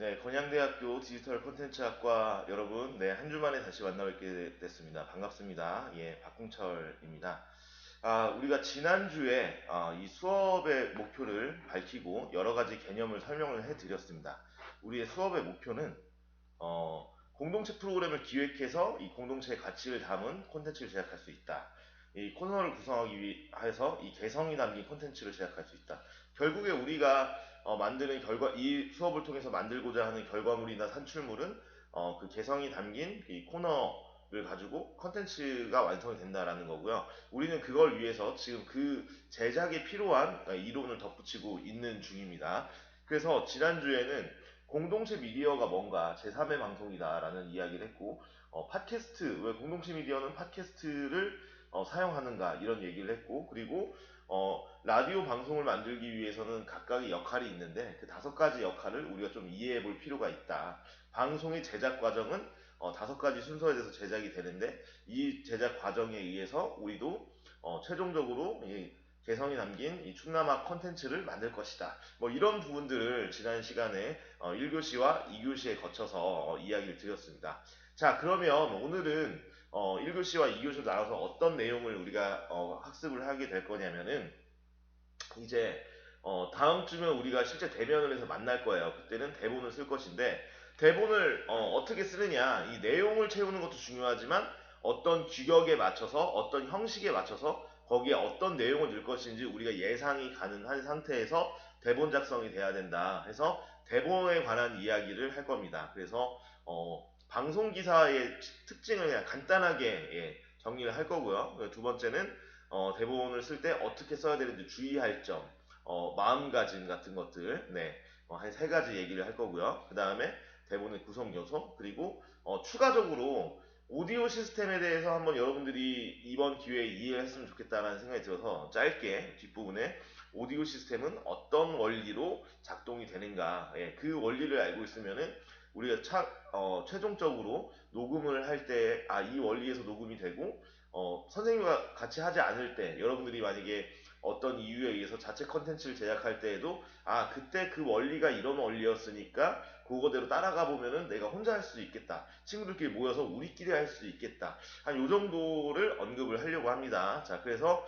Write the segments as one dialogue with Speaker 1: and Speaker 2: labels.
Speaker 1: 네, 건양대학교 디지털 콘텐츠학과 여러분, 네, 한 주 만에 다시 만나뵙게 됐습니다. 반갑습니다. 예, 박궁철입니다. 우리가 지난주에 이 수업의 목표를 밝히고 여러 가지 개념을 설명을 해드렸습니다. 우리의 수업의 목표는 공동체 프로그램을 기획해서 이 공동체의 가치를 담은 콘텐츠를 제작할 수 있다. 이 코너를 구성하기 위해서 이 개성이 담긴 콘텐츠를 제작할 수 있다. 결국에 우리가 만드는 이 수업을 통해서 만들고자 하는 결과물이나 산출물은 그 개성이 담긴 이 코너를 가지고 콘텐츠가 완성이 된다라는 거고요. 우리는 그걸 위해서 지금 그 제작에 필요한 이론을 덧붙이고 있는 중입니다. 그래서 지난주에는 공동체 미디어가 뭔가 제3의 방송이다라는 이야기를 했고, 팟캐스트, 왜 공동체 미디어는 팟캐스트를 사용하는가 이런 얘기를 했고, 그리고 라디오 방송을 만들기 위해서는 각각의 역할이 있는데 그 5가지 역할을 우리가 좀 이해해 볼 필요가 있다. 방송의 제작 과정은 5가지 순서에 대해서 제작이 되는데 이 제작 과정에 의해서 우리도 최종적으로 이 개성이 담긴 이 충남학 콘텐츠를 만들 것이다. 뭐 이런 부분들을 지난 시간에 1교시와 2교시에 거쳐서 이야기를 드렸습니다. 자, 그러면 오늘은 1교시와 2교시로 나눠서 어떤 내용을 우리가 학습을 하게 될 거냐면은 이제 다음 주면 우리가 실제 대면을 해서 만날 거예요. 그때는 대본을 쓸 것인데 대본을 어떻게 쓰느냐, 이 내용을 채우는 것도 중요하지만 어떤 규격에 맞춰서 어떤 형식에 맞춰서 거기에 어떤 내용을 넣을 것인지 우리가 예상이 가능한 상태에서 대본 작성이 돼야 된다 해서 대본에 관한 이야기를 할 겁니다. 그래서 방송 기사의 특징을 그냥 간단하게 정리를 할 거고요. 두 번째는 대본을 쓸 때 어떻게 써야 되는지 주의할 점, 마음가짐 같은 것들, 네, 한 3가지 얘기를 할 거고요. 그 다음에 대본의 구성 요소, 그리고 추가적으로 오디오 시스템에 대해서 한번 여러분들이 이번 기회에 이해를 했으면 좋겠다라는 생각이 들어서 짧게 뒷부분에 오디오 시스템은 어떤 원리로 작동이 되는가, 그 원리를 알고 있으면은 우리가 최종적으로 녹음을 할 때, 이 원리에서 녹음이 되고, 선생님과 같이 하지 않을 때, 여러분들이 만약에 어떤 이유에 의해서 자체 컨텐츠를 제작할 때에도, 그때 그 원리가 이런 원리였으니까, 그거대로 따라가 보면은 내가 혼자 할 수 있겠다. 친구들끼리 모여서 우리끼리 할 수 있겠다. 한 요 정도를 언급을 하려고 합니다. 자, 그래서,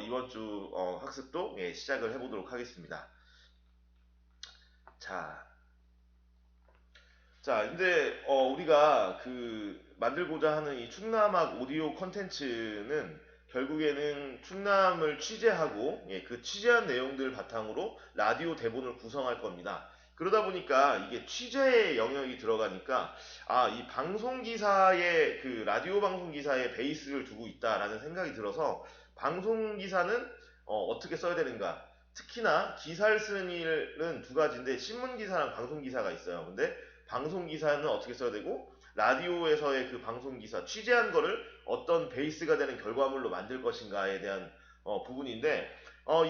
Speaker 1: 이번 주, 학습도, 시작을 해보도록 하겠습니다. 자, 근데 우리가 그 만들고자 하는 이 충남학 오디오 컨텐츠는 결국에는 충남을 취재하고 그 취재한 내용들 바탕으로 라디오 대본을 구성할 겁니다. 그러다 보니까 이게 취재의 영역이 들어가니까 이 방송 기사의 그 라디오 방송 기사의 베이스를 두고 있다라는 생각이 들어서 방송 기사는 어떻게 써야 되는가? 특히나 기사를 쓰는 일은 2가지인데 신문 기사랑 방송 기사가 있어요. 근데 방송 기사는 어떻게 써야 되고 라디오에서의 그 방송 기사 취재한 거를 어떤 베이스가 되는 결과물로 만들 것인가에 대한 부분인데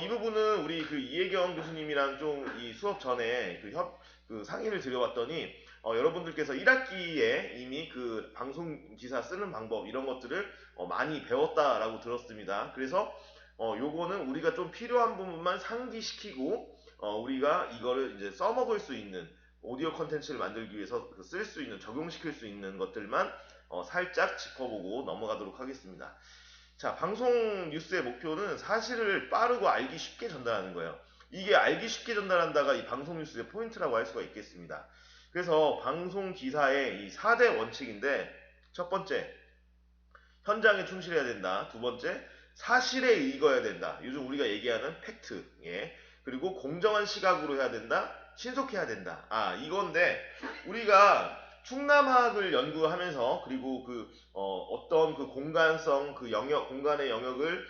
Speaker 1: 이 부분은 우리 그 이혜경 교수님이랑 좀 이 수업 전에 그 상의를 드려봤더니 여러분들께서 1학기에 이미 그 방송 기사 쓰는 방법 이런 것들을 많이 배웠다라고 들었습니다. 그래서 요거는 우리가 좀 필요한 부분만 상기시키고 우리가 이거를 이제 써먹을 수 있는 오디오 컨텐츠를 만들기 위해서 쓸 수 있는, 적용시킬 수 있는 것들만 살짝 짚어보고 넘어가도록 하겠습니다. 자, 방송 뉴스의 목표는 사실을 빠르고 알기 쉽게 전달하는 거예요. 이게 알기 쉽게 전달한다가 이 방송 뉴스의 포인트라고 할 수가 있겠습니다. 그래서 방송 기사의 이 4대 원칙인데, 첫 번째, 현장에 충실해야 된다. 두 번째, 사실에 읽어야 된다. 요즘 우리가 얘기하는 팩트. 그리고 공정한 시각으로 해야 된다. 신속해야 된다. 이건데 우리가 충남학을 연구하면서 그리고 어떤 그 공간성 그 영역 공간의 영역을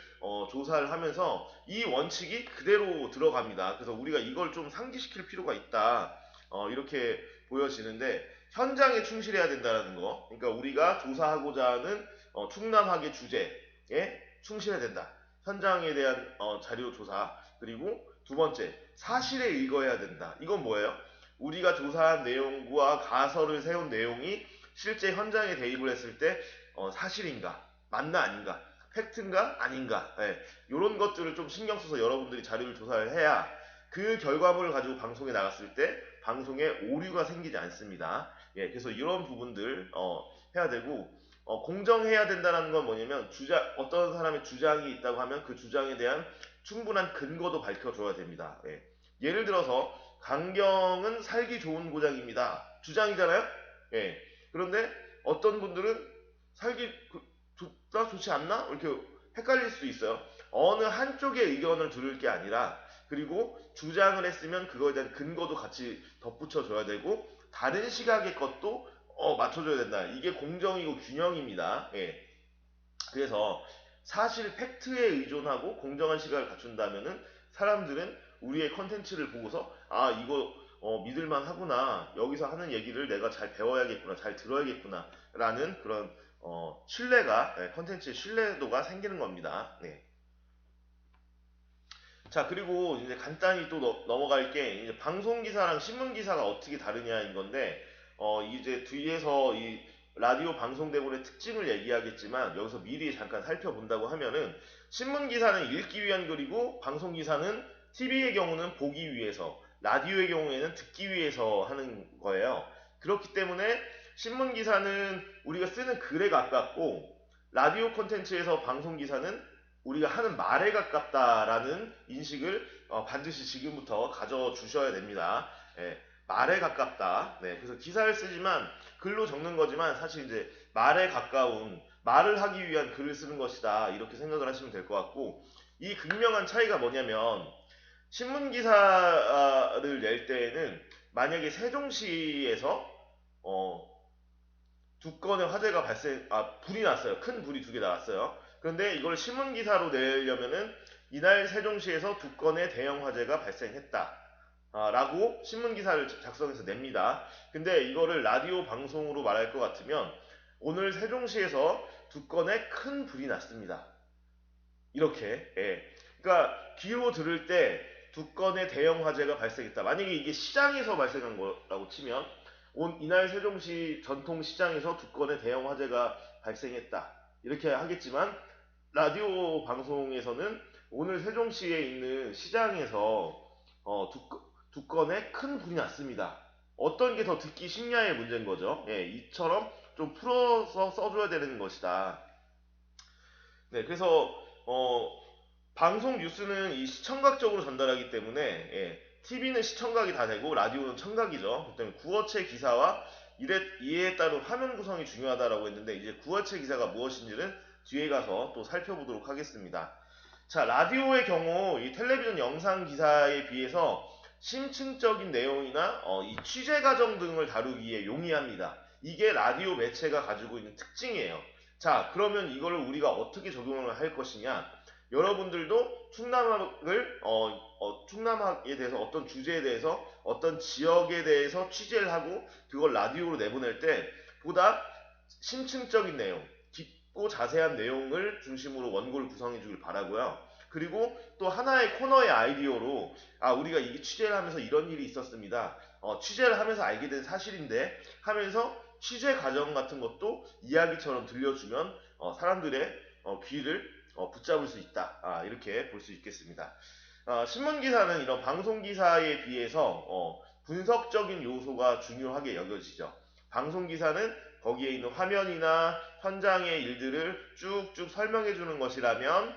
Speaker 1: 조사를 하면서 이 원칙이 그대로 들어갑니다. 그래서 우리가 이걸 좀 상기시킬 필요가 있다. 이렇게 보여지는데 현장에 충실해야 된다는 거. 그러니까 우리가 조사하고자 하는 충남학의 주제에 충실해야 된다. 현장에 대한 자료 조사. 그리고 두 번째, 사실에 읽어야 된다. 이건 뭐예요? 우리가 조사한 내용과 가설을 세운 내용이 실제 현장에 대입을 했을 때 사실인가? 맞나 아닌가? 팩트인가? 아닌가? 이런 것들을 좀 신경 써서 여러분들이 자료를 조사를 해야 그 결과물을 가지고 방송에 나갔을 때 방송에 오류가 생기지 않습니다. 예, 그래서 이런 부분들 해야 되고 공정해야 된다는 건 뭐냐면 어떤 사람의 주장이 있다고 하면 그 주장에 대한 충분한 근거도 밝혀줘야 됩니다. 예. 예를 들어서 강경은 살기 좋은 고장입니다. 주장이잖아요. 예. 그런데 어떤 분들은 살기 좋다 좋지 않나 이렇게 헷갈릴 수도 있어요. 어느 한쪽의 의견을 들을 게 아니라 그리고 주장을 했으면 그거에 대한 근거도 같이 덧붙여줘야 되고 다른 시각의 것도 맞춰줘야 된다. 이게 공정이고 균형입니다. 예. 그래서 사실 팩트에 의존하고 공정한 시각을 갖춘다면은 사람들은 우리의 컨텐츠를 보고서 아 이거 믿을만 하구나, 여기서 하는 얘기를 내가 잘 배워야겠구나, 잘 들어야겠구나 라는 그런 신뢰가 컨텐츠의 신뢰도가 생기는 겁니다. 네. 자, 그리고 이제 간단히 또 넘어갈 게 이제 방송 기사랑 신문 기사가 어떻게 다르냐인 건데 이제 뒤에서 이 라디오 방송 대본의 특징을 얘기하겠지만 여기서 미리 잠깐 살펴본다고 하면은 신문 기사는 읽기 위한 글이고 방송 기사는 TV의 경우는 보기 위해서, 라디오의 경우에는 듣기 위해서 하는 거예요. 그렇기 때문에 신문 기사는 우리가 쓰는 글에 가깝고 라디오 콘텐츠에서 방송 기사는 우리가 하는 말에 가깝다라는 인식을 반드시 지금부터 가져주셔야 됩니다. 예, 말에 가깝다. 네, 그래서 기사를 쓰지만 글로 적는 거지만 사실 이제 말에 가까운, 말을 하기 위한 글을 쓰는 것이다, 이렇게 생각을 하시면 될 것 같고, 이 극명한 차이가 뭐냐면 신문 기사를 낼 때에는 만약에 세종시에서 두 건의 화재가 불이 났어요. 큰 불이 두 개 나왔어요. 그런데 이걸 신문 기사로 내려면은 이날 세종시에서 두 건의 대형 화재가 발생했다. 라고 신문 기사를 작성해서 냅니다. 근데 이거를 라디오 방송으로 말할 것 같으면 오늘 세종시에서 두 건의 큰 불이 났습니다. 이렇게. 예. 그러니까 귀로 들을 때 두 건의 대형 화재가 발생했다. 만약에 이게 시장에서 발생한 거라고 치면 이날 세종시 전통시장에서 두 건의 대형 화재가 발생했다, 이렇게 하겠지만 라디오 방송에서는 오늘 세종시에 있는 시장에서 두 건의 큰 불이 났습니다. 어떤 게 더 듣기 쉽냐의 문제인 거죠. 예, 이처럼 좀 풀어서 써줘야 되는 것이다. 네, 그래서 방송 뉴스는 이 시청각적으로 전달하기 때문에 TV는 시청각이 다 되고 라디오는 청각이죠. 그 때문에 구어체 기사와 이에 따른 화면 구성이 중요하다라고 했는데 이제 구어체 기사가 무엇인지는 뒤에 가서 또 살펴보도록 하겠습니다. 자, 라디오의 경우 이 텔레비전 영상 기사에 비해서 심층적인 내용이나 이 취재 과정 등을 다루기에 용이합니다. 이게 라디오 매체가 가지고 있는 특징이에요. 자, 그러면 이거를 우리가 어떻게 적용을 할 것이냐? 여러분들도 충남학에 대해서 어떤 주제에 대해서 어떤 지역에 대해서 취재를 하고 그걸 라디오로 내보낼 때 보다 심층적인 내용, 깊고 자세한 내용을 중심으로 원고를 구성해 주길 바라고요. 그리고 또 하나의 코너의 아이디어로 우리가 이게 취재를 하면서 이런 일이 있었습니다. 취재를 하면서 알게 된 사실인데 하면서 취재 과정 같은 것도 이야기처럼 들려주면 사람들의 귀를 붙잡을 수 있다. 이렇게 볼 수 있겠습니다. 신문기사는 이런 방송기사에 비해서 분석적인 요소가 중요하게 여겨지죠. 방송기사는 거기에 있는 화면이나 현장의 일들을 쭉쭉 설명해 주는 것이라면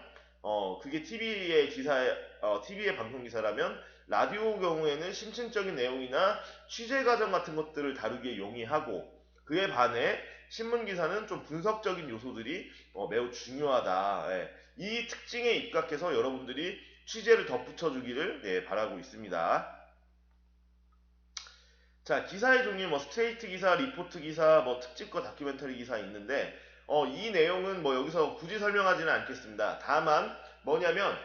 Speaker 1: 그게 TV의 방송기사라면 라디오 경우에는 심층적인 내용이나 취재 과정 같은 것들을 다루기에 용이하고, 그에 반해 신문기사는 좀 분석적인 요소들이 매우 중요하다. 예. 이 특징에 입각해서 여러분들이 취재를 덧붙여주기를 바라고 있습니다. 자, 기사의 종류 스트레이트 기사, 리포트 기사, 특집과 다큐멘터리 기사 있는데 이 내용은 여기서 굳이 설명하지는 않겠습니다. 다만 뭐냐면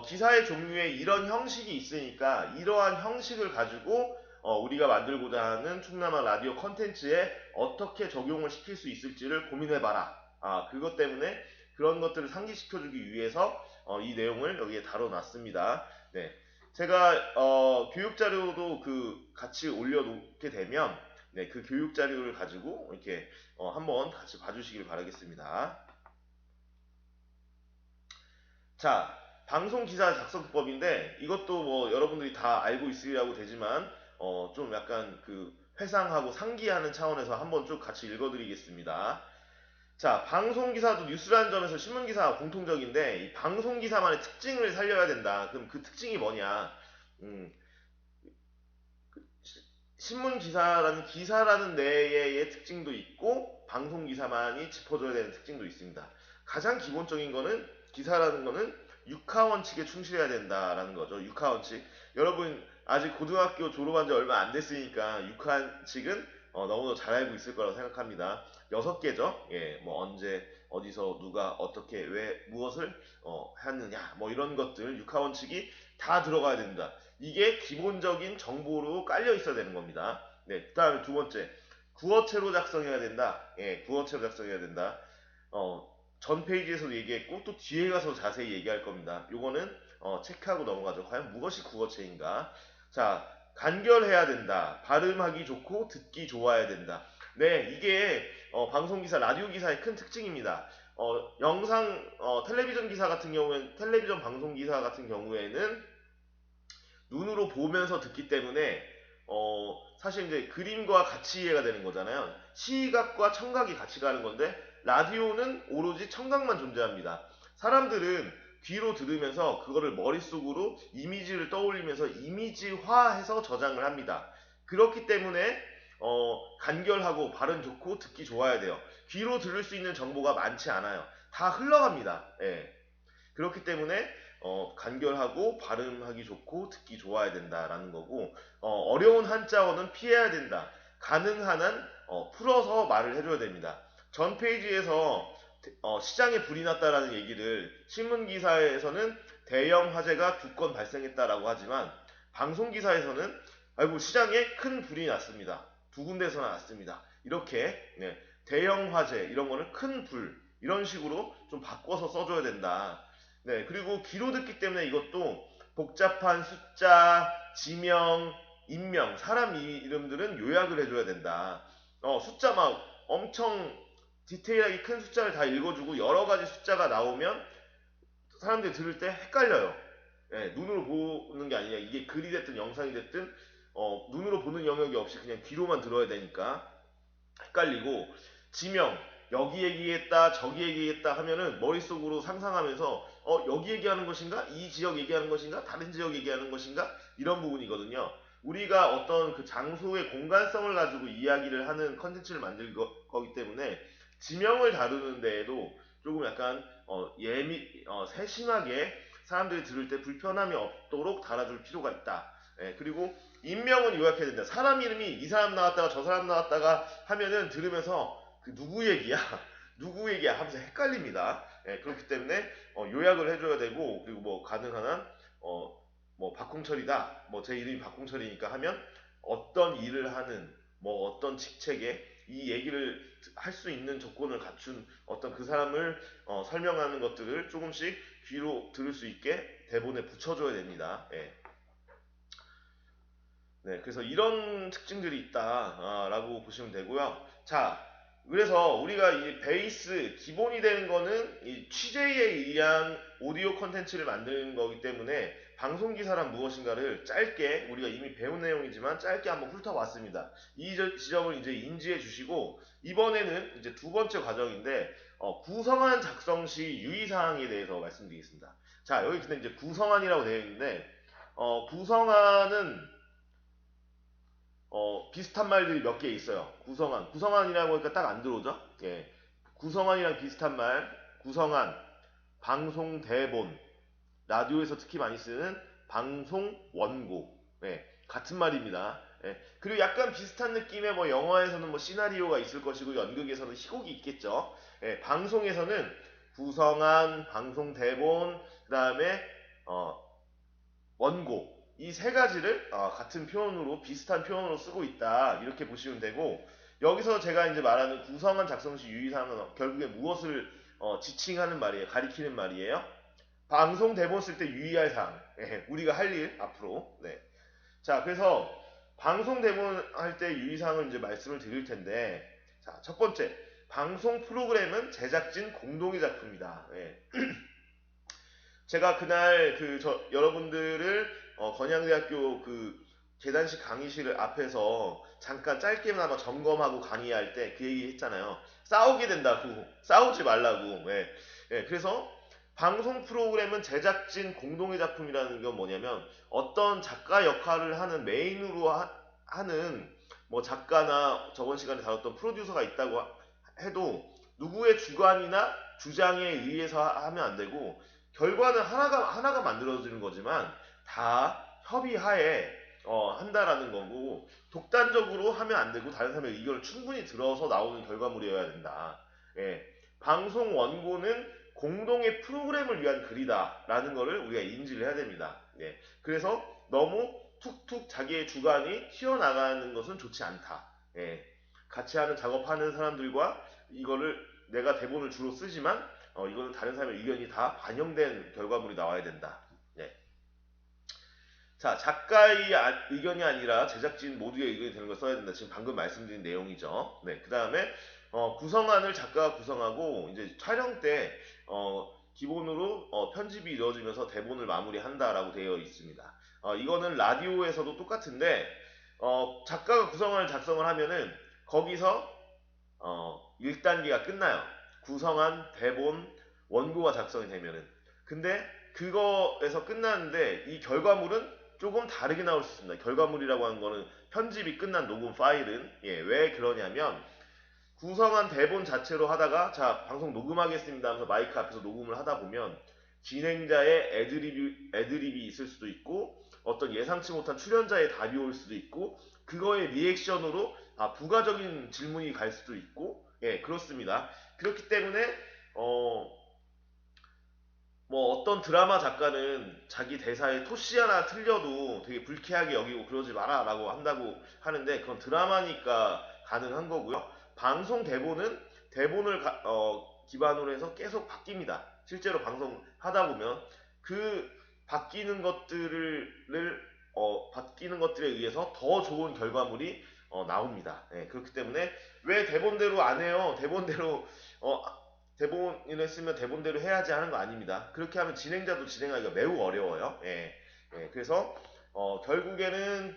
Speaker 1: 기사의 종류에 이런 형식이 있으니까 이러한 형식을 가지고 우리가 만들고자 하는 충남아 라디오 컨텐츠에 어떻게 적용을 시킬 수 있을지를 고민해봐라. 그것 때문에 그런 것들을 상기시켜주기 위해서 이 내용을 여기에 다뤄놨습니다. 네. 제가 교육자료도 같이 올려놓게 되면 그 교육자료를 가지고 이렇게 한번 같이 봐주시길 바라겠습니다. 자, 방송기사 작성법인데 이것도 뭐 여러분들이 다 알고 있으리라고 되지만 좀 약간 그 회상하고 상기하는 차원에서 한번 쭉 같이 읽어드리겠습니다. 자, 방송기사도 뉴스라는 점에서 신문기사와 공통적인데 이 방송기사만의 특징을 살려야 된다. 그럼 그 특징이 뭐냐? 음, 신문기사라는 기사라는 내의 특징도 있고 방송기사만이 짚어줘야 되는 특징도 있습니다. 가장 기본적인 거는 기사라는 거는 육하원칙에 충실해야 된다라는 거죠. 육하원칙. 여러분 아직 고등학교 졸업한 지 얼마 안 됐으니까 육하원칙은 너무나 잘 알고 있을 거라고 생각합니다. 6개죠. 예, 뭐 언제, 어디서, 누가, 어떻게, 왜, 무엇을 했느냐, 뭐 이런 것들 육하원칙이 다 들어가야 됩니다. 이게 기본적인 정보로 깔려 있어야 되는 겁니다. 네, 그 다음에 두 번째, 구어체로 작성해야 된다. 예, 구어체로 작성해야 된다. 전 페이지에서도 얘기했고 또 뒤에 가서 자세히 얘기할 겁니다. 요거는 체크하고 넘어가죠. 과연 무엇이 구어체인가? 자, 간결해야 된다. 발음하기 좋고 듣기 좋아야 된다. 네, 이게 방송기사, 라디오 기사의 큰 특징입니다. 텔레비전 기사 같은 경우에는, 텔레비전 방송 기사 같은 경우에는 눈으로 보면서 듣기 때문에 사실 이제 그림과 같이 이해가 되는 거잖아요. 시각과 청각이 같이 가는 건데 라디오는 오로지 청각만 존재합니다. 사람들은 귀로 들으면서 그거를 머릿속으로 이미지를 떠올리면서 이미지화해서 저장을 합니다. 그렇기 때문에 간결하고 발음 좋고 듣기 좋아야 돼요. 귀로 들을 수 있는 정보가 많지 않아요. 다 흘러갑니다. 예. 그렇기 때문에 간결하고 발음하기 좋고 듣기 좋아야 된다라는 거고 어려운 한자어는 피해야 된다. 가능한 한 풀어서 말을 해줘야 됩니다. 전 페이지에서 시장에 불이 났다라는 얘기를 신문 기사에서는 대형 화재가 2건 발생했다라고 하지만 방송 기사에서는 아이고 시장에 큰 불이 났습니다. 2군데서 났습니다. 이렇게 네, 대형 화재 이런 거는 큰 불 이런 식으로 좀 바꿔서 써줘야 된다. 네, 그리고 귀로 듣기 때문에 이것도 복잡한 숫자, 지명, 인명, 사람 이름들은 요약을 해줘야 된다. 숫자 막 엄청 디테일하게 큰 숫자를 다 읽어주고 여러 가지 숫자가 나오면 사람들이 들을 때 헷갈려요. 네, 눈으로 보는 게 아니라 이게 글이 됐든 영상이 됐든 눈으로 보는 영역이 없이 그냥 귀로만 들어야 되니까 헷갈리고 지명 여기 얘기했다 저기 얘기했다 하면은 머릿속으로 상상하면서 여기 얘기하는 것인가 이 지역 얘기하는 것인가 다른 지역 얘기하는 것인가 이런 부분이거든요. 우리가 어떤 그 장소의 공간성을 가지고 이야기를 하는 컨텐츠를 만들 거기 때문에 지명을 다루는 데에도 조금 약간 세심하게 사람들이 들을 때 불편함이 없도록 달아줄 필요가 있다. 예, 그리고 인명은 요약해야 된다. 사람 이름이 이 사람 나왔다가 저 사람 나왔다가 하면은 들으면서 그 누구 얘기야? 누구 얘기야? 하면서 헷갈립니다. 예, 그렇기 때문에 요약을 해줘야 되고 그리고 뭐 가능한 한 뭐 박홍철이다. 뭐 제 이름이 박홍철이니까 하면 어떤 일을 하는 뭐 어떤 직책에 이 얘기를 할 수 있는 조건을 갖춘 어떤 그 사람을 설명하는 것들을 조금씩 귀로 들을 수 있게 대본에 붙여줘야 됩니다. 예. 네, 그래서 이런 특징들이 있다라고 보시면 되고요. 자, 그래서 우리가 이 베이스 기본이 되는 거는 이 취재에 의한 오디오 컨텐츠를 만드는 거기 때문에 방송 기사란 무엇인가를 짧게 우리가 이미 배운 내용이지만 짧게 한번 훑어봤습니다. 이 지점을 이제 인지해 주시고 이번에는 이제 두 번째 과정인데 구성안 작성 시 유의사항에 대해서 말씀드리겠습니다. 자, 여기 근데 이제 구성안이라고 되어 있는데 구성안은 비슷한 말들이 몇 개 있어요. 구성안. 구성안이라고 하니까 딱 안 들어오죠? 예. 구성안이랑 비슷한 말, 구성안, 방송 대본, 라디오에서 특히 많이 쓰는 방송 원고. 예. 같은 말입니다. 예. 그리고 약간 비슷한 느낌의 뭐 영화에서는 뭐 시나리오가 있을 것이고 연극에서는 희곡이 있겠죠. 예. 방송에서는 구성안, 방송 대본, 그 다음에 원고 이 세 가지를 같은 표현으로 비슷한 표현으로 쓰고 있다 이렇게 보시면 되고 여기서 제가 이제 말하는 구성한 작성 시 유의사항은 결국에 무엇을 지칭하는 말이에요. 가리키는 말이에요. 방송 대본 쓸 때 유의할 사항. 예, 우리가 할 일 앞으로. 네. 자, 그래서 방송 대본 할 때 유의사항을 이제 말씀을 드릴 텐데 자, 첫 번째 방송 프로그램은 제작진 공동의 작품이다. 예. 제가 그날 여러분들을 건양대학교 그 계단식 강의실 앞에서 잠깐 짧게나마 점검하고 강의할 때 그 얘기 했잖아요. 싸우게 된다고. 싸우지 말라고. 예. 예, 그래서 방송 프로그램은 제작진 공동의 작품이라는 건 뭐냐면 어떤 작가 역할을 하는 메인으로 하는 뭐 작가나 저번 시간에 다뤘던 프로듀서가 있다고 해도 누구의 주관이나 주장에 의해서 하면 안 되고 결과는 하나가 만들어지는 거지만 다 협의하에 한다라는 거고 독단적으로 하면 안 되고 다른 사람의 의견을 충분히 들어서 나오는 결과물이어야 된다. 예. 방송 원고는 공동의 프로그램을 위한 글이다라는 거를 우리가 인지를 해야 됩니다. 예. 그래서 너무 툭툭 자기의 주관이 튀어나가는 것은 좋지 않다. 예. 같이 하는 작업하는 사람들과 이거를 내가 대본을 주로 쓰지만 이거는 다른 사람의 의견이 다 반영된 결과물이 나와야 된다. 네. 자, 작가의 의견이 아니라 제작진 모두의 의견이 되는 걸 써야 된다. 지금 방금 말씀드린 내용이죠. 네. 그 다음에 구성안을 작가가 구성하고 이제 촬영 때 기본으로 편집이 이루어지면서 대본을 마무리한다라고 되어 있습니다. 이거는 라디오에서도 똑같은데 작가가 구성안을 작성을 하면은 거기서 1단계가 끝나요. 구성안, 대본, 원고가 작성이 되면은. 근데 그거에서 끝나는데 이 결과물은 조금 다르게 나올 수 있습니다. 결과물이라고 하는 거는 편집이 끝난 녹음 파일은 왜 그러냐면 구성한 대본 자체로 하다가 자 방송 녹음하겠습니다 하면서 마이크 앞에서 녹음을 하다 보면 진행자의 애드립이 있을 수도 있고 어떤 예상치 못한 출연자의 답이 올 수도 있고 그거의 리액션으로 부가적인 질문이 갈 수도 있고 그렇습니다. 그렇기 때문에 뭐 어떤 드라마 작가는 자기 대사에 토시 하나 틀려도 되게 불쾌하게 여기고 그러지 마라 라고 한다고 하는데 그건 드라마니까 가능한 거고요. 방송 대본은 대본을 기반으로 해서 계속 바뀝니다. 실제로 방송 하다 보면 그 바뀌는 바뀌는 것들에 의해서 더 좋은 결과물이 나옵니다. 그렇기 때문에 왜 대본대로 안 해요? 대본을 쓰면 대본대로 해야지 하는 거 아닙니다. 그렇게 하면 진행자도 진행하기가 매우 어려워요. 그래서 결국에는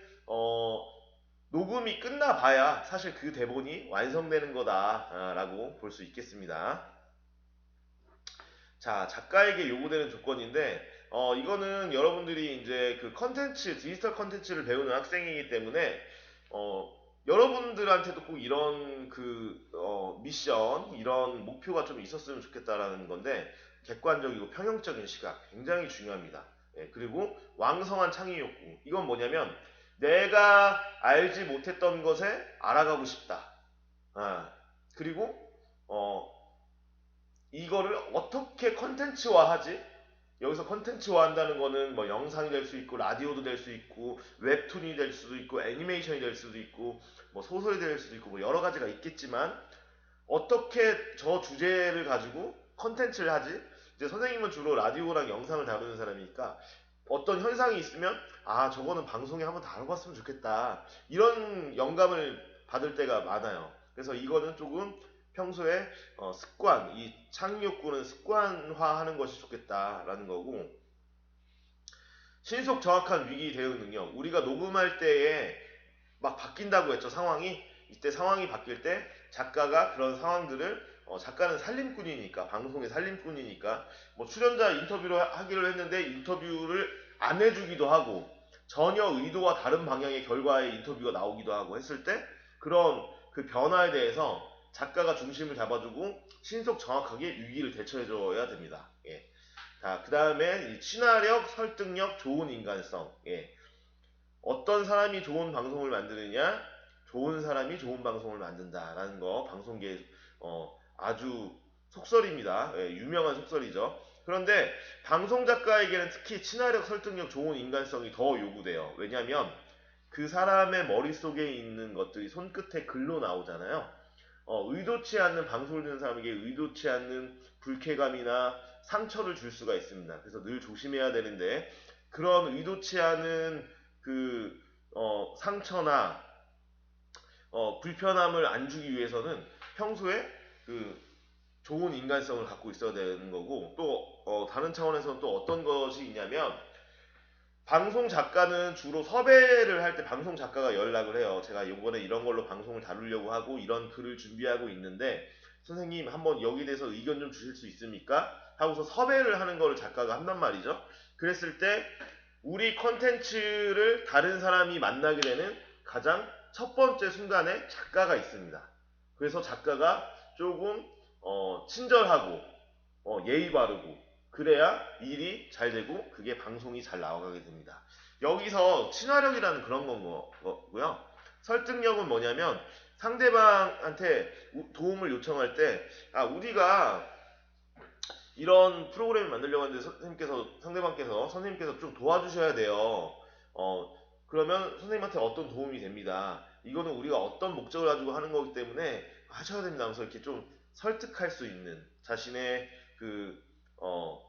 Speaker 1: 녹음이 끝나봐야 사실 그 대본이 완성되는 거다라고 볼 수 있겠습니다. 자, 작가에게 요구되는 조건인데 이거는 여러분들이 이제 그 디지털 컨텐츠를 배우는 학생이기 때문에 여러분들한테도 꼭 이런 미션, 이런 목표가 좀 있었으면 좋겠다라는 건데 객관적이고 평형적인 시각 굉장히 중요합니다. 그리고 왕성한 창의 욕구. 이건 뭐냐면 내가 알지 못했던 것에 알아가고 싶다. 그리고 이거를 어떻게 컨텐츠화하지? 여기서 컨텐츠화 한다는 거는 뭐 영상이 될 수 있고 라디오도 될 수 있고 웹툰이 될 수도 있고 애니메이션이 될 수도 있고 뭐 소설이 될 수도 있고 뭐 여러 가지가 있겠지만 어떻게 저 주제를 가지고 컨텐츠를 하지? 이제 선생님은 주로 라디오랑 영상을 다루는 사람이니까 어떤 현상이 있으면 저거는 방송에 한번 다뤄봤으면 좋겠다 이런 영감을 받을 때가 많아요. 그래서 이거는 조금 평소에 습관, 이 창의욕구는 습관화하는 것이 좋겠다라는 거고 신속 정확한 위기 대응 능력. 우리가 녹음할 때에 막 바뀐다고 했죠. 상황이. 이때 상황이 바뀔 때 작가가 그런 상황들을 작가는 살림꾼이니까 방송의 살림꾼이니까 뭐 출연자 인터뷰를 하기로 했는데 인터뷰를 안 해주기도 하고 전혀 의도와 다른 방향의 결과의 인터뷰가 나오기도 하고 했을 때 그런 그 변화에 대해서 작가가 중심을 잡아주고 신속 정확하게 위기를 대처해줘야 됩니다. 자, 그 다음에 친화력, 설득력, 좋은 인간성. 어떤 사람이 좋은 방송을 만드느냐? 좋은 사람이 좋은 방송을 만든다라는 거 방송계에 아주 속설입니다. 유명한 속설이죠. 그런데 방송 작가에게는 특히 친화력, 설득력, 좋은 인간성이 더 요구돼요. 왜냐하면 그 사람의 머릿속에 있는 것들이 손끝에 글로 나오잖아요. 의도치 않는 방송을 듣는 사람에게 의도치 않는 불쾌감이나 상처를 줄 수가 있습니다. 그래서 늘 조심해야 되는데 그런 의도치 않은 상처나 불편함을 안 주기 위해서는 평소에 좋은 인간성을 갖고 있어야 되는 거고, 또 다른 차원에서는 또 어떤 것이 있냐면, 방송 작가는 주로 섭외를 할 때 방송 작가가 연락을 해요. 제가 이번에 이런 걸로 방송을 다루려고 하고 이런 글을 준비하고 있는데 선생님 한번 여기 대해서 의견 좀 주실 수 있습니까? 하고서 섭외를 하는 거를 작가가 한단 말이죠. 그랬을 때 우리 컨텐츠를 다른 사람이 만나게 되는 가장 첫 번째 순간에 작가가 있습니다. 그래서 작가가 조금 친절하고 예의 바르고 그래야 일이 잘 되고 그게 방송이 잘 나가게 됩니다. 여기서 친화력이라는 그런 거고요. 설득력은 뭐냐면 상대방한테 도움을 요청할 때 우리가 이런 프로그램을 만들려고 하는데 선생님께서 좀 도와주셔야 돼요. 그러면 선생님한테 어떤 도움이 됩니다. 이거는 우리가 어떤 목적을 가지고 하는 거기 때문에 하셔야 됩니다. 하면서 이렇게 좀 설득할 수 있는 자신의 그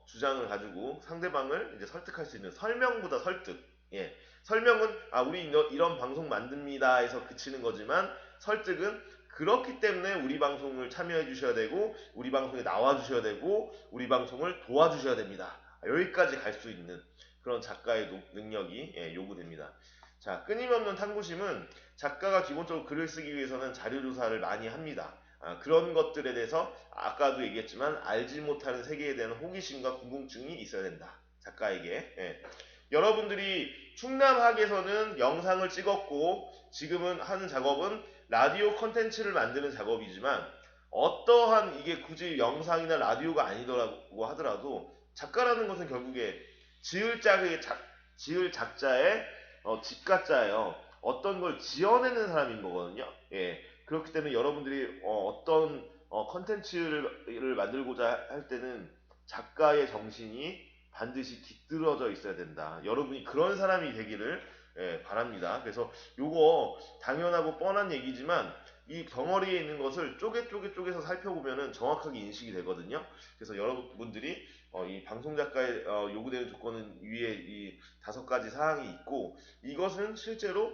Speaker 1: 주장을 가지고 상대방을 이제 설득할 수 있는 설명보다 설득. 예. 설명은 우리 이런 방송 만듭니다 해서 그치는 거지만 설득은 그렇기 때문에 우리 방송을 참여해 주셔야 되고 우리 방송에 나와 주셔야 되고 우리 방송을 도와주셔야 됩니다. 여기까지 갈 수 있는 그런 작가의 능력이 요구됩니다. 자, 끊임없는 탐구심은 작가가 기본적으로 글을 쓰기 위해서는 자료조사를 많이 합니다. 그런 것들에 대해서 아까도 얘기했지만 알지 못하는 세계에 대한 호기심과 궁금증이 있어야 된다. 작가에게. 예. 여러분들이 충남학에서는 영상을 찍었고 지금은 하는 작업은 라디오 컨텐츠를 만드는 작업이지만 어떠한 이게 굳이 영상이나 라디오가 아니더라고 하더라도 작가라는 것은 결국에 지을 작자의 집가자예요. 어떤 걸 지어내는 사람인 거거든요. 예. 그렇기 때문에 여러분들이 어떤 컨텐츠를 만들고자 할 때는 작가의 정신이 반드시 깃들어져 있어야 된다. 여러분이 그런 사람이 되기를 바랍니다. 그래서 요거 당연하고 뻔한 얘기지만 이 덩어리에 있는 것을 쪼개서 살펴보면은 정확하게 인식이 되거든요. 그래서 여러분들이 이 방송작가의 요구되는 조건은 위에 이 5가지 사항이 있고 이것은 실제로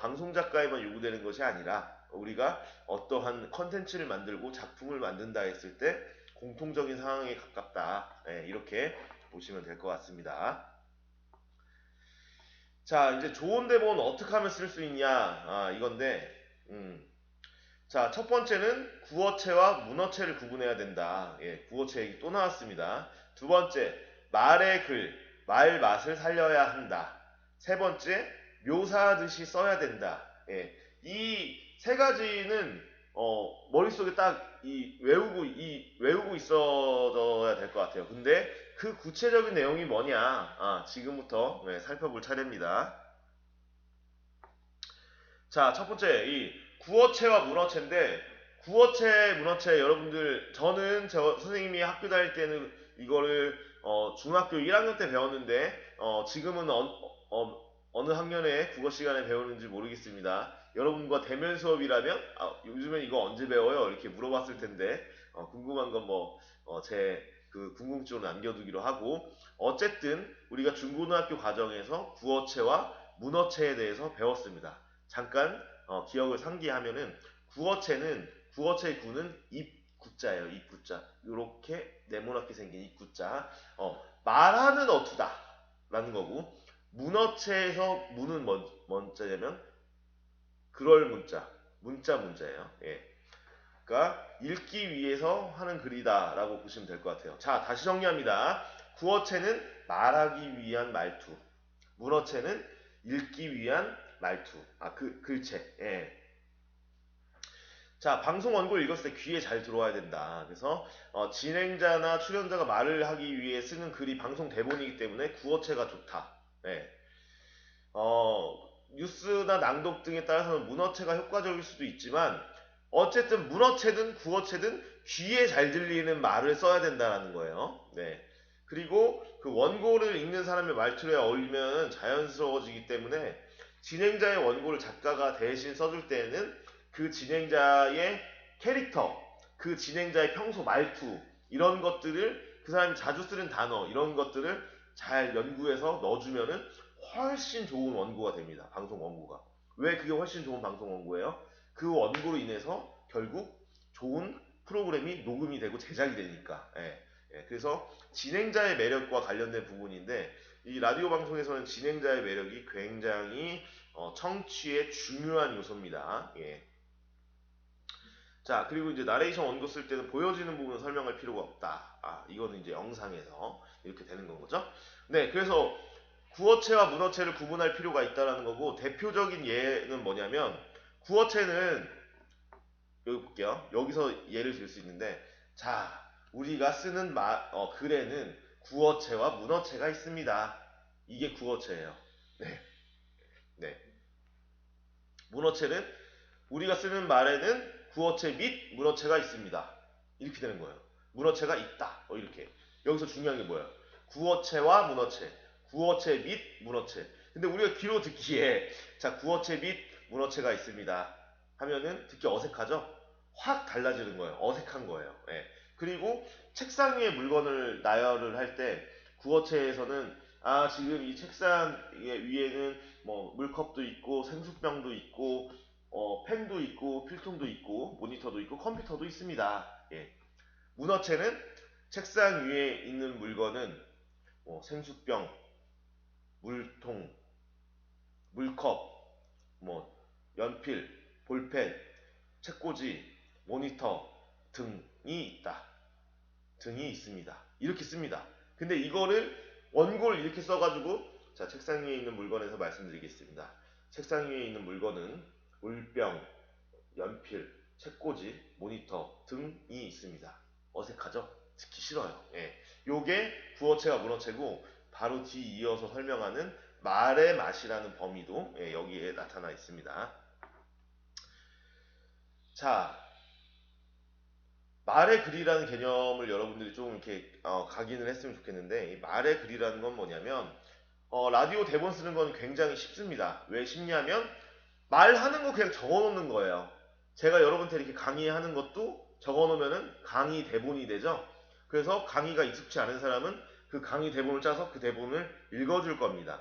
Speaker 1: 방송작가에만 요구되는 것이 아니라 우리가 어떠한 컨텐츠를 만들고 작품을 만든다 했을 때 공통적인 상황에 가깝다. 이렇게 보시면 될 것 같습니다. 자, 이제 좋은 대본 어떻게 하면 쓸 수 있냐 이건데 자, 첫 번째는 구어체와 문어체를 구분해야 된다. 예, 구어체 얘기 또 나왔습니다. 두 번째, 말의 글, 말 맛을 살려야 한다. 세 번째, 묘사하듯이 써야 된다. 예, 이 세 가지는 머릿속에 딱 외우고 있어야 될 것 같아요. 근데 그 구체적인 내용이 뭐냐? 지금부터 살펴볼 차례입니다. 자, 첫 번째, 이 구어체와 문어체인데, 구어체, 문어체, 여러분들, 저는 선생님이 학교 다닐 때는 이거를, 중학교 1학년 때 배웠는데, 지금은 어느 학년에 국어 시간에 배우는지 모르겠습니다. 여러분과 대면 수업이라면, 요즘엔 이거 언제 배워요? 이렇게 물어봤을 텐데, 궁금한 건 제 그 궁금증으로 남겨두기로 하고, 어쨌든, 우리가 중고등학교 과정에서 구어체와 문어체에 대해서 배웠습니다. 잠깐 기억을 상기하면은 구어체의 구는 입구자예요. 입구자. 이렇게 네모나게 생긴 입구자. 말하는 어투다라는 거고 문어체에서 문은 뭔자냐면 그럴 문자예요. 예. 그러니까 읽기 위해서 하는 글이다라고 보시면 될 것 같아요. 자, 다시 정리합니다. 구어체는 말하기 위한 말투. 문어체는 읽기 위한 말투. 글체. 예. 자, 방송 원고를 읽었을 때 귀에 잘 들어와야 된다. 그래서 진행자나 출연자가 말을 하기 위해 쓰는 글이 방송 대본이기 때문에 구어체가 좋다. 예. 뉴스나 낭독 등에 따라서는 문어체가 효과적일 수도 있지만 어쨌든 문어체든 구어체든 귀에 잘 들리는 말을 써야 된다는 거예요. 네. 그리고 그 원고를 읽는 사람의 말투에 어울리면 자연스러워지기 때문에 진행자의 원고를 작가가 대신 써줄 때에는 그 진행자의 캐릭터, 그 진행자의 평소 말투 이런 것들을 그 사람이 자주 쓰는 단어 이런 것들을 잘 연구해서 넣어주면은 훨씬 좋은 원고가 됩니다. 방송 원고가. 왜 그게 훨씬 좋은 방송 원고예요? 그 원고로 인해서 결국 좋은 프로그램이 녹음이 되고 제작이 되니까. 그래서 진행자의 매력과 관련된 부분인데 이 라디오 방송에서는 진행자의 매력이 굉장히 청취의 중요한 요소입니다. 자, 그리고 이제 나레이션 원고 쓸 때는 보여지는 부분은 설명할 필요가 없다. 이거는 이제 영상에서 이렇게 되는 건 거죠. 네, 그래서 구어체와 문어체를 구분할 필요가 있다라는 거고, 대표적인 예는 뭐냐면, 구어체는, 여기 볼게요. 여기서 예를 들 수 있는데, 자, 우리가 쓰는 글에는 구어체와 문어체가 있습니다. 이게 구어체예요. 네. 네. 문어체는 우리가 쓰는 말에는 구어체 및 문어체가 있습니다. 이렇게 되는 거예요. 문어체가 있다. 이렇게. 여기서 중요한 게 뭐예요? 구어체와 문어체. 구어체 및 문어체. 근데 우리가 귀로 듣기에 자, 구어체 및 문어체가 있습니다. 하면은 듣기 어색하죠? 확 달라지는 거예요. 어색한 거예요. 그리고 책상 위에 물건을 나열을 할 때 구어체에서는 지금 이 책상 위에는 뭐 물컵도 있고 생수병도 있고 펜도 있고 필통도 있고 모니터도 있고 컴퓨터도 있습니다. 문어체는 책상 위에 있는 물건은 생수병, 물통, 물컵, 연필, 볼펜, 책꽂이, 모니터 등이 있다. 등이 있습니다. 이렇게 씁니다. 근데 이거를 원고를 이렇게 써가지고 자, 책상 위에 있는 물건에서 말씀드리겠습니다. 책상 위에 있는 물건은 물병, 연필, 책꽂이, 모니터 등이 있습니다. 어색하죠? 듣기 싫어요. 요게 구어체와 문어체고 바로 뒤 이어서 설명하는 말의 맛이라는 범위도 여기에 나타나 있습니다. 자, 말의 글이라는 개념을 여러분들이 좀 이렇게 각인을 했으면 좋겠는데 이 말의 글이라는 건 뭐냐면 라디오 대본 쓰는 건 굉장히 쉽습니다. 왜 쉽냐면 말하는 거 그냥 적어놓는 거예요. 제가 여러분한테 이렇게 강의하는 것도 적어놓으면은 강의 대본이 되죠. 그래서 강의가 익숙치 않은 사람은 그 강의 대본을 짜서 그 대본을 읽어줄 겁니다.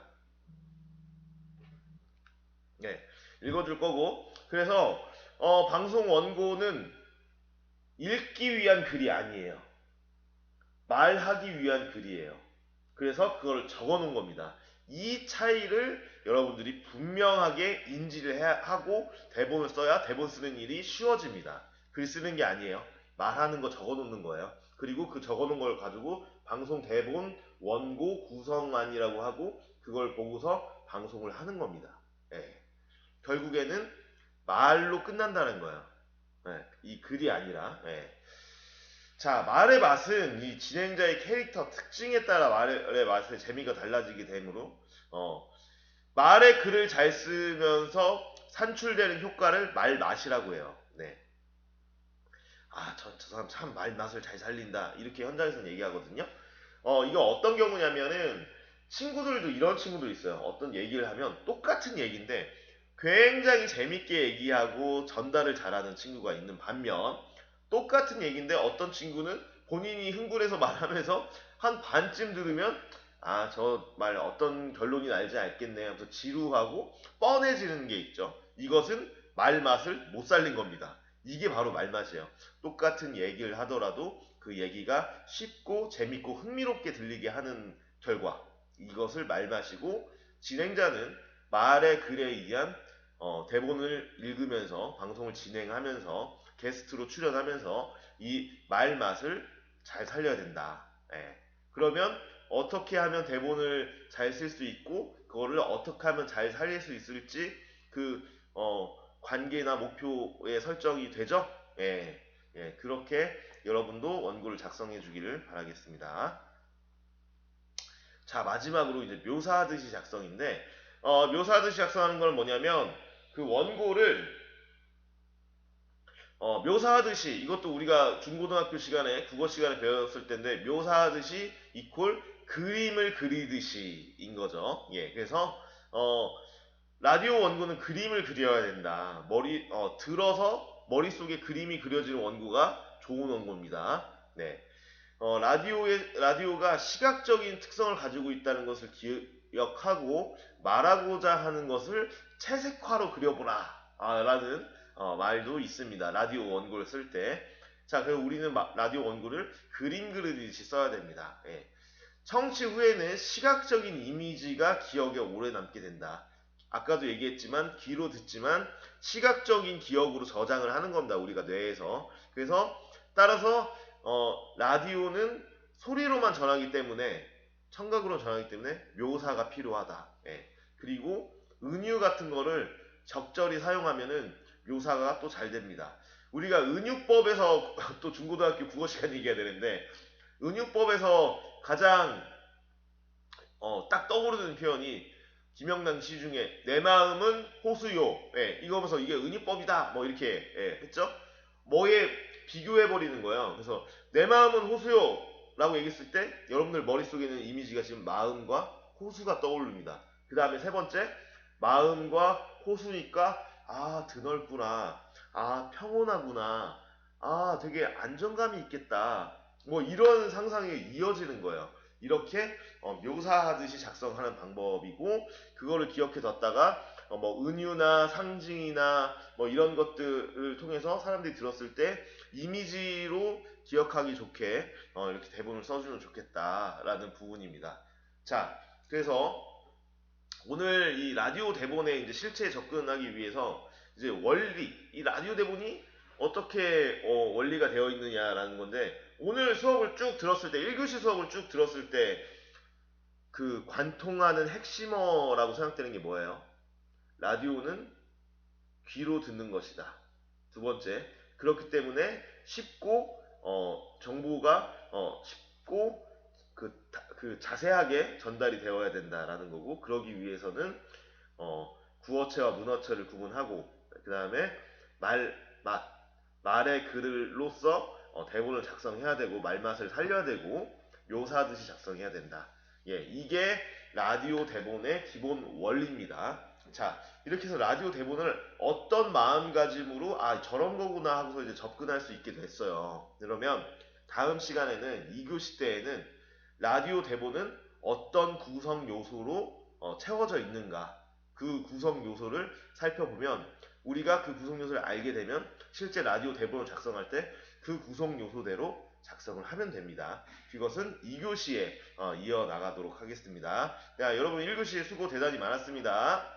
Speaker 1: 읽어줄 거고 그래서 방송 원고는 읽기 위한 글이 아니에요. 말하기 위한 글이에요. 그래서 그걸 적어 놓은 겁니다. 이 차이를 여러분들이 분명하게 인지를 하고 대본을 써야 대본 쓰는 일이 쉬워집니다. 글 쓰는 게 아니에요. 말하는 거 적어 놓는 거예요. 그리고 그 적어 놓은 걸 가지고 방송 대본 원고 구성안이라고 하고 그걸 보고서 방송을 하는 겁니다. 결국에는 말로 끝난다는 거예요. 이 글이 아니라. 자, 말의 맛은 이 진행자의 캐릭터 특징에 따라 말의 맛의 재미가 달라지게 되므로 말의 글을 잘 쓰면서 산출되는 효과를 말 맛이라고 해요. 저 사람 참 말 맛을 잘 살린다. 이렇게 현장에서는 얘기하거든요. 이거 어떤 경우냐면은 친구들도 이런 친구도 있어요. 어떤 얘기를 하면 똑같은 얘기인데 굉장히 재밌게 얘기하고 전달을 잘하는 친구가 있는 반면 똑같은 얘기인데 어떤 친구는 본인이 흥분해서 말하면서 한 반쯤 들으면 저 말 어떤 결론이 날지 알겠네 하면서 지루하고 뻔해지는 게 있죠. 이것은 말 맛을 못 살린 겁니다. 이게 바로 말 맛이에요. 똑같은 얘기를 하더라도 그 얘기가 쉽고 재밌고 흥미롭게 들리게 하는 결과 이것을 말 맛이고 진행자는 말의 글에 의한 대본을 읽으면서 방송을 진행하면서 게스트로 출연하면서 이 말 맛을 잘 살려야 된다. 그러면 어떻게 하면 대본을 잘 쓸 수 있고 그거를 어떻게 하면 잘 살릴 수 있을지 그 관계나 목표의 설정이 되죠. 그렇게 여러분도 원고를 작성해 주기를 바라겠습니다. 자, 마지막으로 이제 묘사하듯이 작성인데 묘사하듯이 작성하는 건 뭐냐면 그 원고를 묘사하듯이 이것도 우리가 중고등학교 시간에 국어 시간에 배웠을 텐데 묘사하듯이 이퀄 그림을 그리듯이인 거죠. 그래서 라디오 원고는 그림을 그려야 된다. 들어서 머릿속에 그림이 그려지는 원고가 좋은 원고입니다. 라디오가 시각적인 특성을 가지고 있다는 것을 기억하고 말하고자 하는 것을 채색화로 그려보라 라는 말도 있습니다. 라디오 원고를 쓸 때. 자, 그리고 우리는 라디오 원고를 그림 그리듯이 써야 됩니다. 예. 청취 후에는 시각적인 이미지가 기억에 오래 남게 된다. 아까도 얘기했지만 귀로 듣지만 시각적인 기억으로 저장을 하는 겁니다. 우리가 뇌에서. 그래서 따라서 라디오는 소리로만 전하기 때문에 청각으로 전하기 때문에 묘사가 필요하다. 예. 그리고 은유 같은 거를 적절히 사용하면은 묘사가 또 잘 됩니다. 우리가 은유법에서 또 중고등학교 국어 시간 얘기해야 되는데 은유법에서 가장 딱 떠오르는 표현이 김영란 시 중에 내 마음은 호수요. 예, 이거 보면서 이게 은유법이다. 뭐 이렇게 했죠. 뭐에 비교해 버리는 거예요. 그래서 내 마음은 호수요 라고 얘기했을 때 여러분들 머릿속에 있는 이미지가 지금 마음과 호수가 떠오릅니다. 그 다음에 세 번째 마음과 호수니까 아 드넓구나, 아 평온하구나, 아 되게 안정감이 있겠다, 뭐 이런 상상이 이어지는 거예요. 이렇게 묘사하듯이 작성하는 방법이고, 그거를 기억해 뒀다가 뭐 은유나 상징이나 뭐 이런 것들을 통해서 사람들이 들었을 때 이미지로 기억하기 좋게 이렇게 대본을 써주면 좋겠다라는 부분입니다. 자, 그래서 오늘 이 라디오 대본에 이제 실체에 접근하기 위해서 이제 원리, 이 라디오 대본이 어떻게 원리가 되어 있느냐라는 건데, 오늘 수업을 쭉 들었을 때, 1교시 수업을 쭉 들었을 때 그 관통하는 핵심어라고 생각되는 게 뭐예요? 라디오는 귀로 듣는 것이다. 두 번째, 그렇기 때문에 쉽고 정보가 쉽고 그 자세하게 전달이 되어야 된다라는 거고, 그러기 위해서는 구어체와 문어체를 구분하고, 그 다음에 말, 맛, 말의 글로써 대본을 작성해야 되고, 말맛을 살려야 되고, 묘사하듯이 작성해야 된다. 예, 이게 라디오 대본의 기본 원리입니다. 자, 이렇게 해서 라디오 대본을 어떤 마음가짐으로 아 저런 거구나 하고서 이제 접근할 수 있게 됐어요. 그러면 다음 시간에는 2교시 때에는 라디오 대본은 어떤 구성 요소로 채워져 있는가, 그 구성 요소를 살펴보면 우리가 그 구성 요소를 알게 되면 실제 라디오 대본을 작성할 때 그 구성 요소대로 작성을 하면 됩니다. 그것은 2교시에 이어나가도록 하겠습니다. 자, 여러분 1교시 수고 대단히 많았습니다.